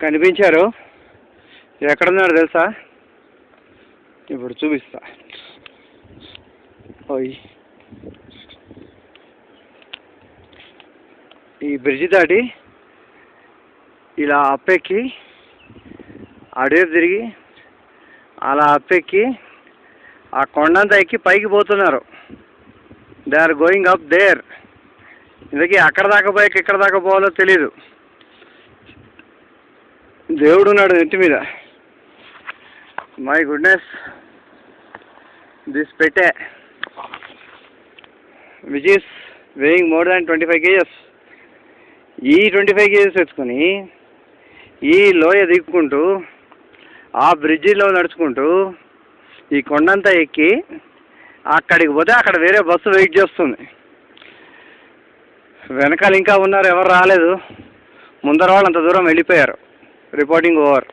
కనిపించారు. ఎక్కడున్నాడు తెలుసా? ఇప్పుడు చూపిస్తా. ఓయ్, ఈ బ్రిడ్జి దాటి ఇలా అప్పెక్కి అడవి తిరిగి అలా అప్పెక్కి ఆ కొండంతా ఎక్కి పైకి పోతున్నారు. They are going up there. ఇందుకీ అక్కడ దాకా పోయాక ఎక్కడ దాకా పోవాలో తెలీదు. దేవుడు ఉన్నాడు నెత్తి మీద. మై గుడ్నెస్, దిస్ పెట్టే which is weighing more than 25 kgs. ఈ 25 kgs ఎత్తుకొని ఈ లోయ దిక్కుంటూ ఆ బ్రిడ్జిలో నడుచుకుంటూ ఈ కొండంతా ఎక్కి అక్కడికి పోతే అక్కడ వేరే బస్సు వెయిట్ చేస్తుంది. వెనకాల ఇంకా ఉన్నారు, ఎవరు రాలేదు. ముందర వాళ్ళు అంత దూరం వెళ్ళిపోయారు. Reporting over.